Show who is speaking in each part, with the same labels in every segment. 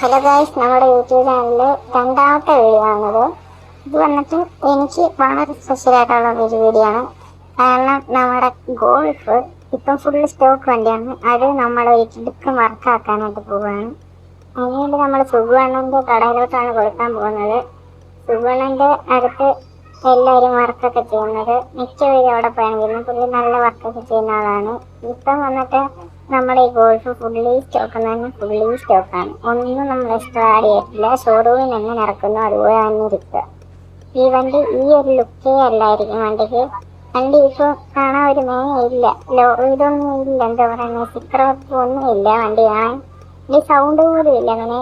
Speaker 1: Hello guys, നമ്മുടെ YouTube ചാനലിൽ രണ്ടാമത്തെ വീഡിയോ ആണത്. ഇത് വന്നിട്ട് എനിക്ക് വളരെ സ്പെഷ്യൽ ആയിട്ടുള്ള ഒരു വീഡിയോ ആണ്. കാരണം നമ്മുടെ ഗോൾഫ് ഇപ്പം ഫുള്ള് സ്റ്റോക്ക് വണ്ടിയാണ്. അത് നമ്മൾ ഒരിക്കലും വർക്കാക്കാനായിട്ട് പോവുകയാണ്. അതിനുവേണ്ടി നമ്മൾ സുഗുവണ്ണൻ്റെ കടയിലോട്ടാണ് കൊടുക്കാൻ പോകുന്നത്. സുഗുവണ്ണൻ്റെ അടുത്ത് എല്ലാവരും വർക്കൊക്കെ ചെയ്യുന്നത്. മിക്ക പേര് അവിടെ പോയാണെങ്കിലും പുള്ളി നല്ല വർക്കൊക്കെ ചെയ്യുന്ന ആളാണ്. ഇപ്പം വന്നിട്ട് നമ്മുടെ ഈ ഗോൾഫ് ഫുള്ളി സ്റ്റോക്കാണ്. ഒന്നും നമ്മൾ എക്സ്ട്രാ ആഡ് ചെയ്തിട്ടില്ല. ഷോറൂമിൽ എങ്ങനെ ഇറക്കുന്നു അതുപോലെ തന്നെ ഇരിക്കുക. ഈ വണ്ടി ഈ ഒരു ലുക്കേ അല്ലായിരിക്കും വണ്ടിക്ക്. വണ്ടി ഇപ്പോൾ കാണാൻ ഒരു മേയില്ല, ഇതൊന്നും ഇല്ല, എന്താ പറയുക, സ്റ്റിക്കർ വർക്ക് ഒന്നും ഇല്ല വണ്ടി കാണാൻ. ഈ സൗണ്ട് പോലും ഇല്ല. അങ്ങനെ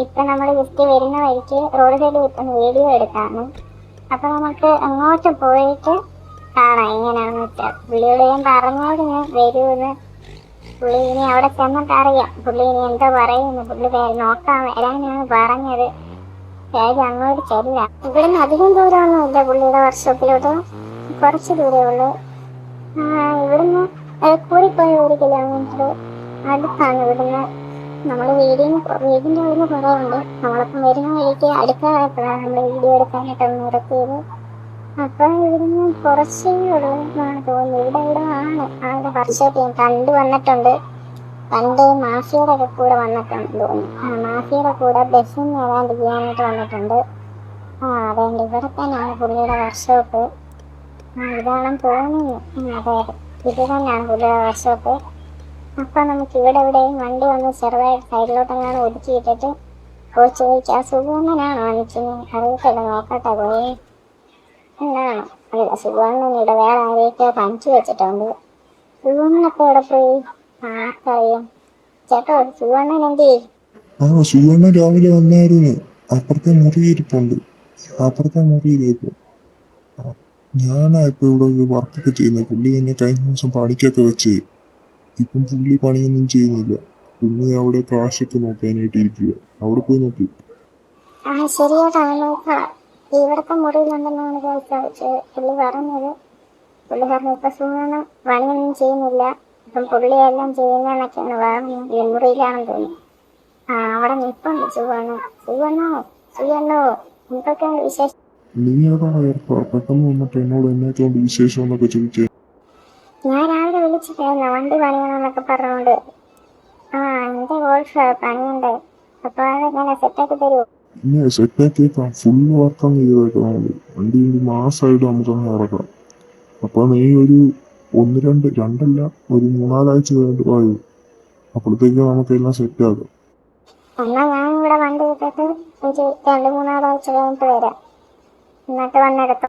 Speaker 1: ഇപ്പം നമ്മൾ ജസ്റ്റ് വരുന്ന വഴിക്ക് റോഡ് സൈഡിൽ കിട്ടുന്ന വീഡിയോ എടുക്കാണ്. അപ്പം നമുക്ക് അങ്ങോട്ട് പോയിട്ട് കാണാം എങ്ങനെയാണെന്ന് വെച്ചാൽ. പുള്ളിയോട് ഞാൻ പറഞ്ഞായിരുന്നു വരുമെന്ന്. പുള്ളി ഇനി അവിടെ ചെന്നിട്ട് അറിയാം പുള്ളി ഇനി എന്താ പറയുന്നു. പുള്ളി നോക്കാൻ വരാനാണ് പറഞ്ഞത്. ശരി, അങ്ങോട്ട് ചെല്ലാം. ഇവിടുന്ന് അധികം ദൂരമൊന്നും ഇല്ല പുള്ളിയുടെ വർക്ക്ഷോപ്പിലോട്ട്, കുറച്ച് ദൂരമേ ഉള്ളൂ. ഇവിടുന്ന് കൂടിപ്പോയ 1 കിലോമീറ്റർ അടുത്താണ് ഇവിടുന്ന്. നമ്മൾ വീടിൻ്റെ അവിടുന്ന് കുറേ ഉണ്ട്. നമ്മളിപ്പം വരുന്ന വഴിക്ക് അടുക്കളപ്പോഴാണ് നമ്മൾ വീഡിയോ എടുക്കാനായിട്ട് നിർത്തിയത്. അപ്പം ഇവിടുന്ന് കുറച്ചേ ഉള്ളൂ എന്നാണ് തോന്നുന്നത്. ഇവിടെ ആണ് ആളുടെ വർക്ക്ഷോപ്പ് ഞാൻ കണ്ടു വന്നിട്ടുണ്ട്. പണ്ട് മാഫിയുടെ ഒക്കെ കൂടെ വന്നിട്ടുണ്ട് തോന്നുന്നു. മാഫിയുടെ കൂടെ ബസ്സിൽ ഏതാണ്ട് ചെയ്യാനായിട്ട് വന്നിട്ടുണ്ട്. അതേണ്ട ഇവിടെ തന്നെയാണ് പുള്ളിയുടെ വർക്ക്ഷോപ്പ്. ഇതാണെന്ന് തോന്നുന്നു. അതെ, ഇത് തന്നെയാണ് പുള്ളിയുടെ വർക്ക്ഷോപ്പ്. അപ്പം നമുക്ക് ഇവിടെ എവിടെയും വണ്ടി വന്ന് ചെറുതായിട്ട് സൈഡിലോട്ടെങ്ങാനും ഒതുക്കിയിട്ടിട്ട് കോച്ച് ചോദിച്ചാൽ സുഗുവണ്ണനാണോ വാങ്ങിക്കുന്നത് അറിയത്തില്ല, നോക്കട്ടെ പോയി എന്നാണ്. അല്ല, സുഗുവണ്ണൻ ഇവിടെ വേറെ ആരെയൊക്കെ പണിച്ചു വെച്ചിട്ടുണ്ട്. സുഗുവണ്ണനൊക്കെ ഇവിടെ പോയി ആർക്കറിയാം. ചേട്ടോ, സുഗുവണ്ണൻ എന്ത്?
Speaker 2: സുഗുവണ്ണൻ രാവിലെ വന്നായിരുന്നു. അപ്പുറത്തെ മുറിയിരിപ്പുണ്ട്. അപ്പുറത്തെ മുറിയിലേക്ക് ഞാനാ ഇപ്പൊ ഇവിടെ വർക്കൊക്കെ ചെയ്യുന്നത്. പുള്ളി എന്നെ കഴിഞ്ഞ ദിവസം പണിക്കൊക്കെ വെച്ച്. ഇപ്പം പുള്ളി പണിയൊന്നും ചെയ്യുന്നില്ല. പുള്ളി അവിടെ കാശൊക്കെ നോക്കാനായിട്ട് ഇരിക്കുക. അവിടെ പോയി നോക്കി.
Speaker 1: ശരിയായിട്ടാ നോക്കാം. ഇവിടത്തെ മുറിയിലുണ്ടെന്നാണ് ചോദിച്ചത്. പുള്ളി പറഞ്ഞത് ഇപ്പൊ സുഗുവണ്ണൻ പണിയൊന്നും ചെയ്യുന്നില്ല, ഇപ്പം പുള്ളിയെല്ലാം ചെയ്യുന്നതെന്നൊക്കെയാണ് പറഞ്ഞത്. ഈ മുറിയിലാണെന്ന് തോന്നുന്നു. അവിടെ നിൽപ്പുണ്ട് സുഗുവണ്ണോ എന്തൊക്കെയാണ് വിശേഷം?
Speaker 2: നീ ഏതാ പെട്ടെന്ന് വന്നിട്ട് എന്നോട് എന്നെക്കൊണ്ട് വിശേഷം എന്നൊക്കെ ചോദിച്ചേ?
Speaker 1: ഞാൻ രാവിലെ വിളിച്ചിട്ടായിരുന്നു വണ്ടി പണിയണമെന്നൊക്കെ പറഞ്ഞോണ്ട്. എന്റെ ഗോൾഫ് പണിയുണ്ട്, അപ്പൊ അതെങ്ങനെ സെറ്റാക്കി തരുമോ?
Speaker 2: പിന്നെ സെറ്റാക്കിയേക്കാം. ഫുള്ള് വർക്കാണ് ചെയ്തേക്കാം. വണ്ടി ഒരു മാസമായിട്ട് നമുക്കങ്ങ് നടക്കാം. അപ്പൊ നീ ഒരു രണ്ടല്ല ഒരു 3-4 ആഴ്ച കഴിഞ്ഞിട്ട് പോയോ. അപ്പോഴത്തേക്ക് നമുക്കെല്ലാം സെറ്റാക്കാം.
Speaker 1: എന്നാ ഞാൻ ഇവിടെ വണ്ടി ഇട്ടിട്ട് ഒരു 2-3 ആഴ്ച കഴിഞ്ഞിട്ട് വരാം, എന്നിട്ട് വന്നെടുത്തു.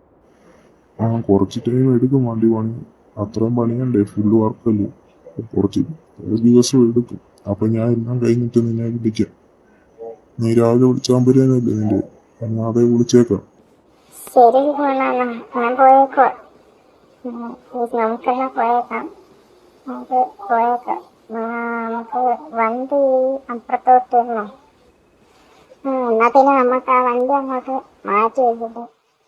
Speaker 2: കുറച്ച് ടൈം എടുക്കും വണ്ടി പണി. അത്രയും പണിയണ്ടേ, ഫുള്ള് വർക്കല്ലേ. കുറച്ച് ദിവസം എടുക്കും. അപ്പൊ ഞാൻ എല്ലാം കഴിഞ്ഞിട്ട് നിന്നെ വിളിക്കാം. നീ രാവിലെ വിളിച്ചാൽ പോരാനല്ലേ നിന്റെ? ഞാൻ അതേ വിളിച്ചേക്കാം.
Speaker 1: ശരി, ഞാൻ പോയേക്കോ. നമുക്കെല്ലാം പോയേക്കാം. നമുക്ക് വണ്ടി അപ്പുറത്തോട്ട് വരണോ? എന്നാ പിന്നെ നമുക്ക് ആ വണ്ടി അങ്ങോട്ട് മാറ്റി വെച്ചിട്ട്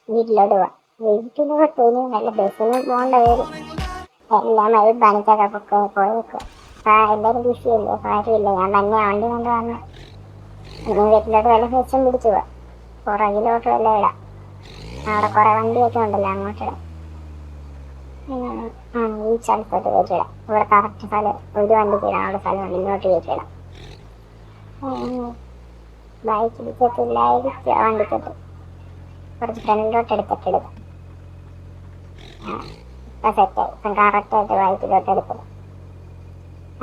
Speaker 1: വീട്ടിലോട്ട് പോവാം. വീട്ടിലോട്ട് ഇനി നല്ല ബസ്സിന് പോകേണ്ട വരും. എല്ലാം അത് പണിക്കൊക്കെ പോയേക്കുക. എല്ലാവരും ബിസിയല്ലേ, കാര്യമില്ല. ഞാൻ തന്നെ വണ്ടി കൊണ്ട് വന്ന് ഇനി വീട്ടിലോട്ട് വല്ല വെച്ചും പിടിച്ചു പോവാം. പുറകിലോട്ട് വല്ല ഇടാം. അവിടെ കുറെ വണ്ടിയൊക്കെ ഉണ്ടല്ലോ, അങ്ങോട്ടിടാം. ഈ സ്ഥലത്തോട്ട് കയറ്റിടാം. ഇവിടെ കറക്റ്റ് സ്ഥലം, ഒരു വണ്ടിക്ക് ഇടാം. അവിടെ സ്ഥലമുണ്ട്, ഇങ്ങോട്ട് കയറ്റിടാം. ബൈക്ക് ഇടിക്കത്തില്ലായിരിക്കും വണ്ടിക്കത്ത്. കുറച്ച് ഫ്രണ്ടിലോട്ട് എടുത്തിട്ടെടുക്കാം. ഇപ്പം സെറ്റായി. ഇപ്പം കറക്റ്റായിട്ട് ബൈക്കിലോട്ട് എടുത്തത്.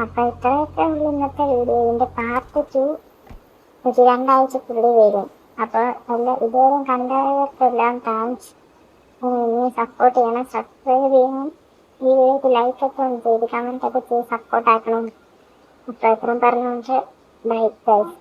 Speaker 1: അപ്പം ഇത്രയൊക്കെ ഉള്ളൂ ഇന്നത്തെ വീഡിയോ. ഇതിൻ്റെ പാർട്ട് 2 ഒരു 2 ആഴ്ചക്കുള്ളിൽ വരും. അപ്പോൾ ഇതുവരെ കണ്ടവർക്കെല്ലാം താങ്ക്സ്. ഇനി സപ്പോർട്ട് ചെയ്യണം, സബ്സ്ക്രൈബ് ചെയ്യണം. ഈ വീഡിയോക്ക് ലൈക്കൊക്കെ ഒന്ന് ചെയ്ത് കമൻറ്റൊക്കെ ചെയ്ത് സപ്പോർട്ടാക്കണം. അപ്പോൾ ഇത്രയും പറഞ്ഞുകൊണ്ട് ബൈ ഗൈസ്.